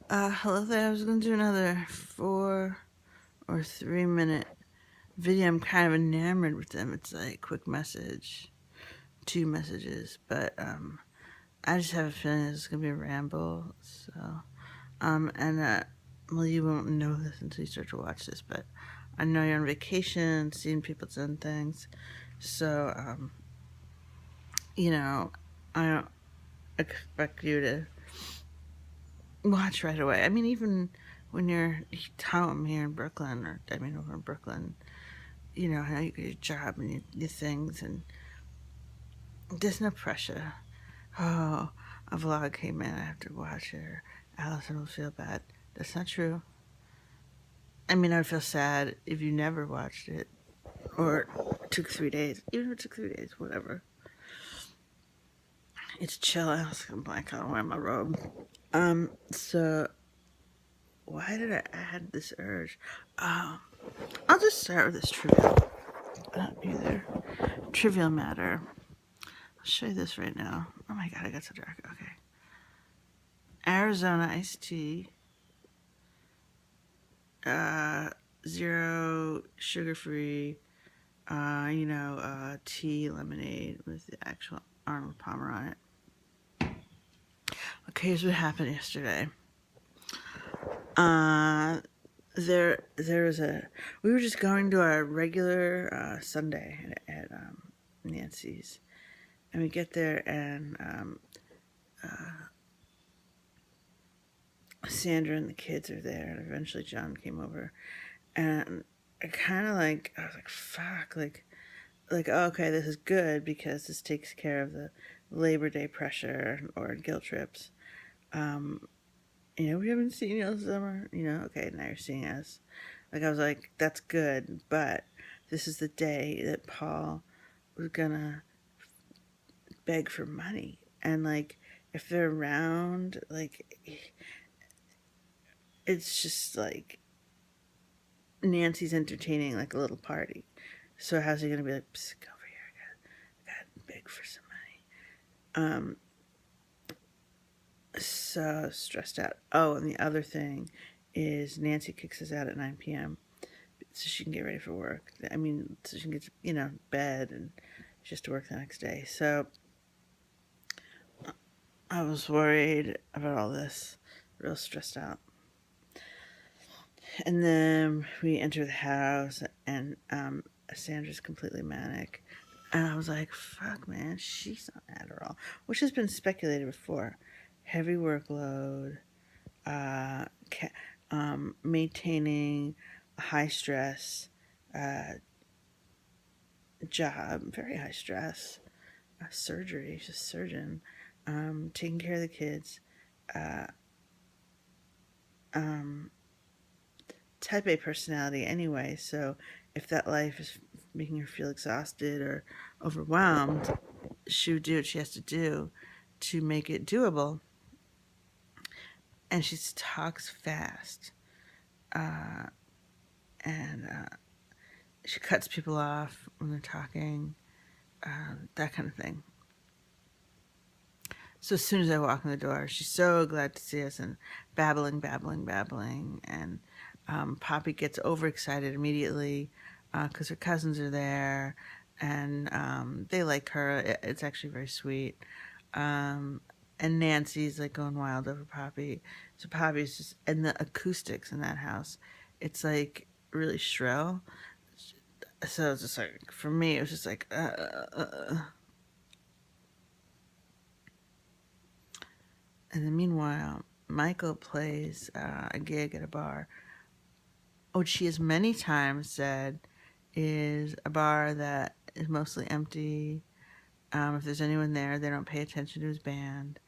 Hello there. I was going to do another 4 or 3 minute video. I'm kind of enamored with them. It's like quick message, 2 messages, but I just have a feeling it's going to be a ramble. And well, you won't know this until you start to watch this, but I know you're on vacation, seeing people doing things, so you know, I don't expect you to watch right away. I mean, even when you're home here in Brooklyn, or I mean, over in Brooklyn, I know you get your job and your things, and there's no pressure. Oh, a vlog came in, I have to watch it, or Allison will feel bad. That's not true. I mean, I would feel sad if you never watched it, or it took 3 days. Even if it took 3 days, whatever. It's chill. I was like, I don't wear my robe. So why did I add this urge? Um, I'll just start with this trivial. Either trivial matter. I'll show you this right now. Oh my god, I got so dark. Okay. Arizona iced tea, uh, zero sugar free, tea lemonade with the actual Arnold Palmer on it. Okay, here's what happened yesterday. Uh, there was we were just going to our regular Sunday at Nancy's, and we get there and Sandra and the kids are there, and eventually John came over, and I was like, fuck, oh, okay, this is good because this takes care of the Labor Day pressure or guilt trips. Um, we haven't seen you all summer. Okay, now you're seeing us. Like, I was like, that's good, but this is the day that Paul was gonna beg for money, and like, if they're around, like, it's just like Nancy's entertaining like a little party. So how's he gonna be like, psst, go over here, I got beg for some money. So stressed out. Oh, and the other thing is Nancy kicks us out at 9 p.m. so she can get ready for work. I mean, so she can get to, bed, and she has to work the next day. So I was worried about all this, real stressed out. And then we enter the house, and Sandra's completely manic. And I was like, fuck, man, she's on Adderall, which has been speculated before. Heavy workload, uh, maintaining a high stress uh, job, very high stress, surgery, she's a surgeon, taking care of the kids, uh, um, type A personality anyway. So if that life is making her feel exhausted or overwhelmed, she would do what she has to do to make it doable. And she talks fast, uh, and she cuts people off when they're talking, that kind of thing. So as soon as I walk in the door, she's so glad to see us and babbling, babbling, babbling. And Poppy gets overexcited immediately because her cousins are there and they like her. It's actually very sweet. Um, and Nancy's like going wild over Poppy. So Poppy's just, and the acoustics in that house, it's like really shrill. So it's just like, for me, it was just like, And then meanwhile, Michael plays a gig at a bar, which she has many times said is a bar that is mostly empty. If there's anyone there, they don't pay attention to his band.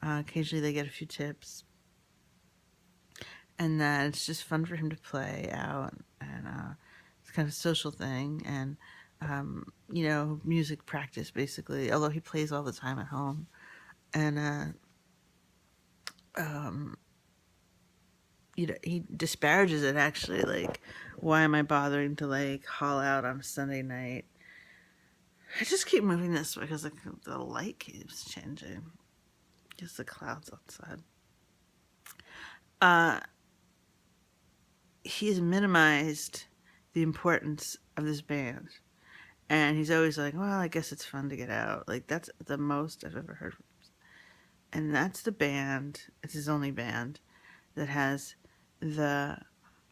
Occasionally, they get a few tips, and that it's just fun for him to play out, and it's kind of a social thing, and music practice basically. Although he plays all the time at home, and um, he disparages it actually. Like, why am I bothering to like haul out on a Sunday night? I just keep moving this because the light keeps changing. Just the clouds outside. uh, he's minimized the importance of this band. And he's always like, well, I guess it's fun to get out. Like, that's the most I've ever heard from him. And that's the band, it's his only band, that has the.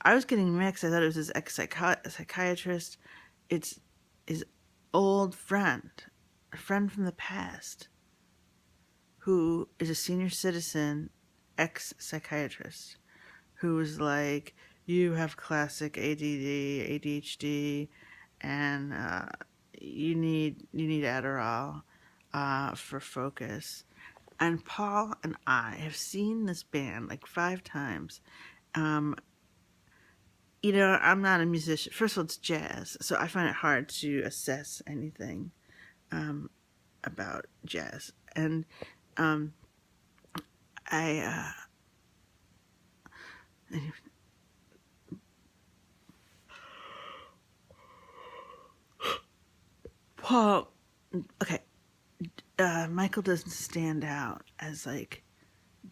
I was getting mixed. I thought it was his ex psychiatrist. It's his old friend, a friend from the past, who is a senior citizen ex psychiatrist, who was like, you have classic ADD, ADHD, and you need Adderall for focus. And Paul and I have seen this band like 5 times. Um, I'm not a musician. First of all, it's jazz, so I find it hard to assess anything um, about jazz. And um, I, Paul, okay, Michael doesn't stand out as like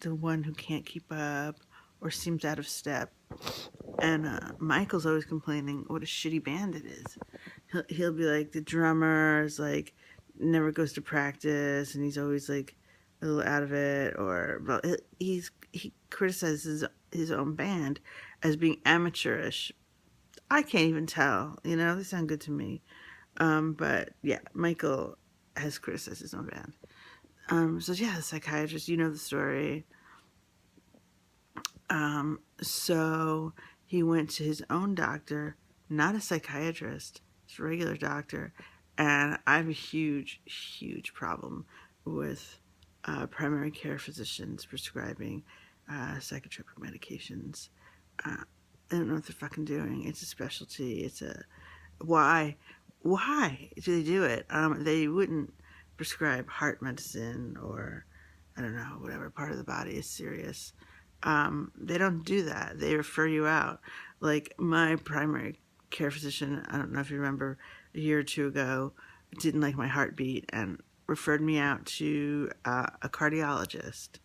the one who can't keep up or seems out of step. And Michael's always complaining what a shitty band it is. He'll be like, the drummer is like, never goes to practice, and he's always like a little out of it, or well, he criticizes his own band as being amateurish. I can't even tell. They sound good to me. But yeah, Michael has criticized his own band. So yeah, the psychiatrist, you know the story. So he went to his own doctor, not a psychiatrist, his regular doctor. And I have a huge, huge problem with primary care physicians prescribing psychotropic medications. I don't know what they're fucking doing. It's a specialty. Why? Why do they do it? They wouldn't prescribe heart medicine or, I don't know, whatever part of the body is serious. They don't do that. They refer you out. Like my primary care physician, I don't know if you remember, a year or two ago, didn't like my heartbeat and referred me out to a cardiologist.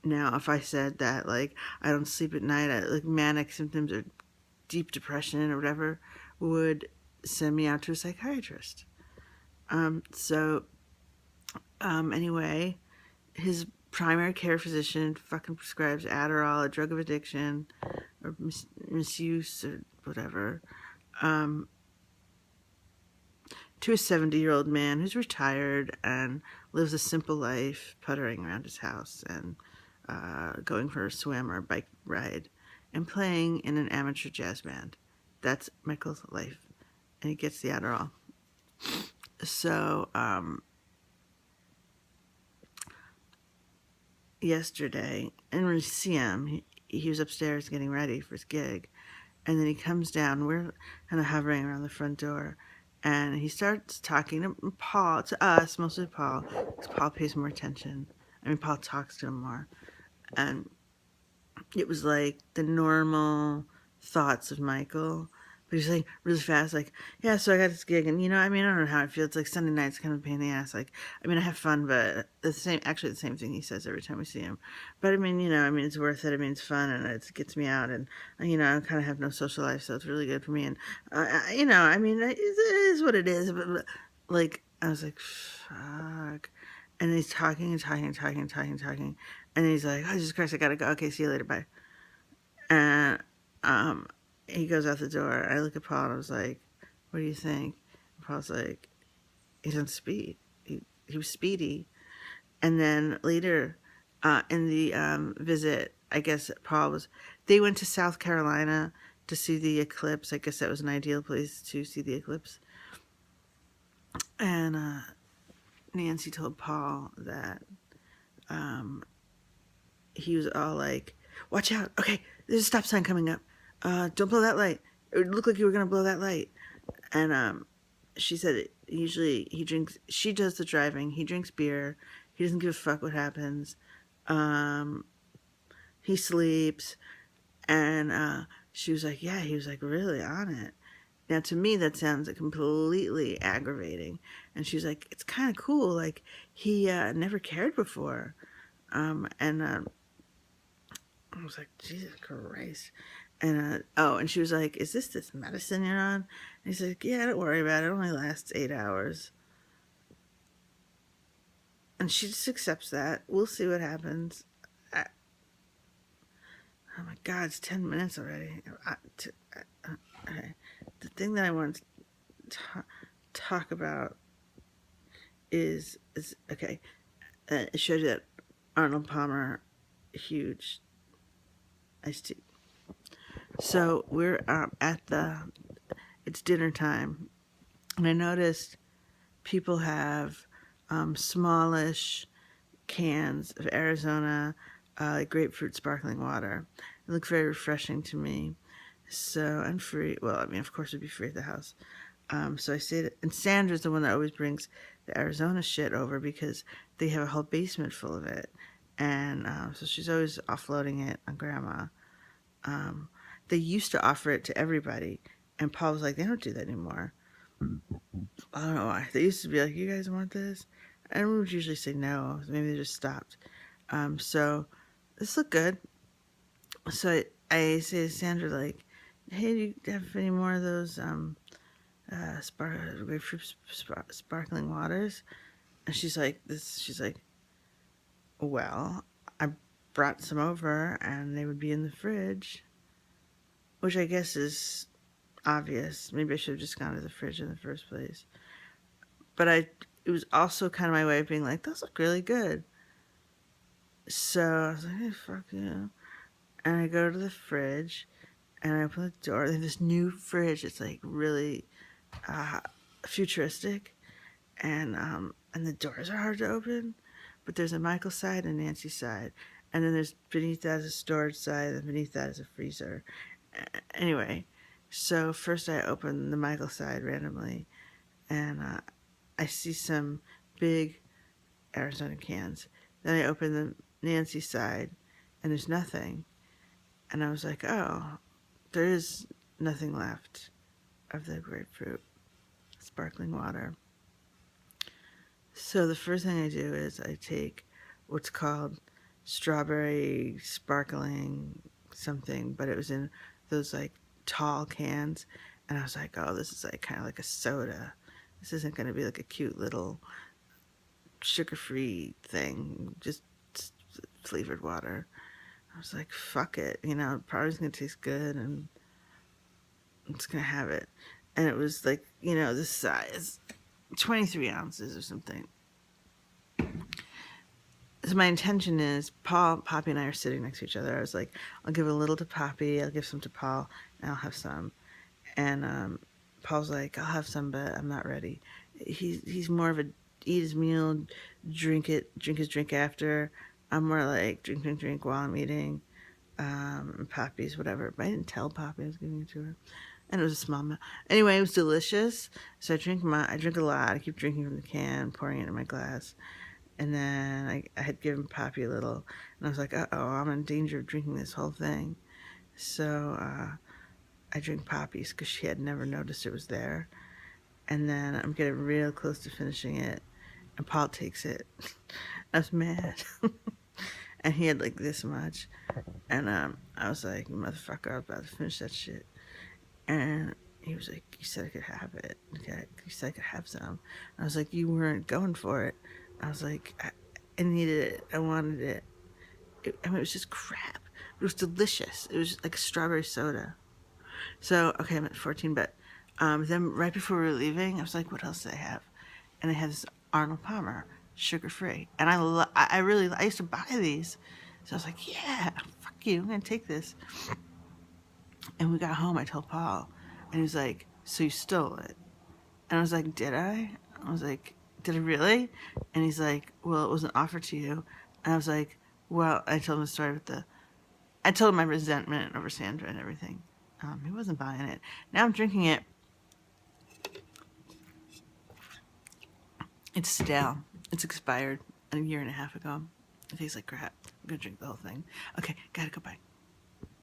Now, if I said that, like, I don't sleep at night, like manic symptoms or deep depression or whatever, would send me out to a psychiatrist. Anyway, his primary care physician fucking prescribes Adderall, a drug of addiction, or misuse, or whatever, to a 70-year-old man who's retired and lives a simple life, puttering around his house and going for a swim or a bike ride and playing in an amateur jazz band. That's Michael's life. And he gets the Adderall. So, yesterday, and we see him. He was upstairs getting ready for his gig, and then he comes down. We're kind of hovering around the front door, and he starts talking to Paul, to us, mostly Paul, because Paul pays more attention. Paul talks to him more, and it was like the normal thoughts of Michael. But he's like really fast, like, yeah, so I got this gig, and I don't know how it feels. Like Sunday night's kind of a pain in the ass. Like, I have fun, but the same thing he says every time we see him. But it's worth it. It's fun, and it gets me out, and I kind of have no social life, so it's really good for me. And it is what it is. But like, I was like, fuck. And he's talking and talking and talking and talking and talking, and he's like, oh Jesus Christ, I gotta go. Okay, see you later, bye. And he goes out the door. I look at Paul and I was like, what do you think? And Paul's like, he's on speed. He was speedy. And then later in the visit, I guess they went to South Carolina to see the eclipse. I guess that was an ideal place to see the eclipse. And Nancy told Paul that he was all like, watch out. Okay, there's a stop sign coming up. Don't blow that light. It looked like you were going to blow that light. And she said usually she does the driving. He drinks beer. He doesn't give a fuck what happens. He sleeps. And she was like, yeah, he was like really on it. Now, to me, that sounds completely aggravating. And she's like, it's kind of cool. Like, he never cared before. And I was like, Jesus Christ. And and she was like, "Is this medicine you're on?" And he's like, "Yeah, don't worry about it. It only lasts 8 hours." And she just accepts that. We'll see what happens. I, oh my God, it's 10 minutes already. Okay. The thing that I want to talk about is okay. It showed you that Arnold Palmer, huge iced tea. So we're it's dinner time, and I noticed people have smallish cans of Arizona grapefruit sparkling water. It looked very refreshing to me. So, and free. Well, I mean, of course, it'd be free at the house. So I say that, and Sandra's the one that always brings the Arizona shit over because they have a whole basement full of it. And so she's always offloading it on Grandma. They used to offer it to everybody, and Paul was like, they don't do that anymore. I don't know why. They used to be like, you guys want this? And we would usually say no. Maybe they just stopped. So this looked good. So I say to Sandra, like, hey, do you have any more of those grapefruit sparkling waters? And she's like, well, I brought some over and they would be in the fridge, which I guess is obvious. Maybe I should have just gone to the fridge in the first place. But it was also kind of my way of being like, those look really good. So I was like, hey, fuck you. And I go to the fridge and I open the door. They have this new fridge. It's like really futuristic. And the doors are hard to open. But there's a Michael side and a Nancy side. And then there's beneath that is a storage side, and beneath that is a freezer. Anyway, so first I open the Michael side randomly, and I see some big Arizona cans. Then I open the Nancy side, and there's nothing. And I was like, oh, there is nothing left of the grapefruit sparkling water. So the first thing I do is I take what's called strawberry sparkling something, but it was in those like tall cans. And I was like, oh, this is like kind of like a soda. This isn't going to be like a cute little sugar-free thing, just flavored water. I was like, fuck it, probably going to taste good and I'm just going to have it. And it was like, this size, 23 ounces or something. So my intention is, Poppy and I are sitting next to each other. I was like, I'll give a little to Poppy, I'll give some to Paul, and I'll have some. And Paul's like, I'll have some, but I'm not ready. He's more of a eat his meal, drink his drink after. I'm more like drink while I'm eating. And Poppy's whatever. But I didn't tell Poppy I was giving it to her. And it was a small amount. Anyway, it was delicious. So I drink a lot. I keep drinking from the can, pouring it in my glass. And then I had given Poppy a little. And I was like, uh-oh, I'm in danger of drinking this whole thing. So I drink Poppy's because she had never noticed it was there. And then I'm getting real close to finishing it. And Paul takes it. I was mad. And he had like this much. And I was like, motherfucker, I was about to finish that shit. And he was like, you said I could have it. You said I could have some. And I was like, you weren't going for it. I was like, I needed it. I wanted it. It was just crap. It was delicious. It was like a strawberry soda. So, okay, I'm at 14, but then right before we were leaving, I was like, what else did I have? And I had this Arnold Palmer, sugar-free. And I used to buy these. So I was like, yeah, fuck you, I'm going to take this. And we got home, I told Paul, and he was like, so you stole it? And I was like, did I? I was like, did I really? And he's like, well, it wasn't offered to you. And I was like, well, I told him the story I told him my resentment over Sandra and everything. He wasn't buying it. Now I'm drinking it. It's stale. It's expired a year and a half ago. It tastes like crap. I'm going to drink the whole thing. Okay, gotta go, bye.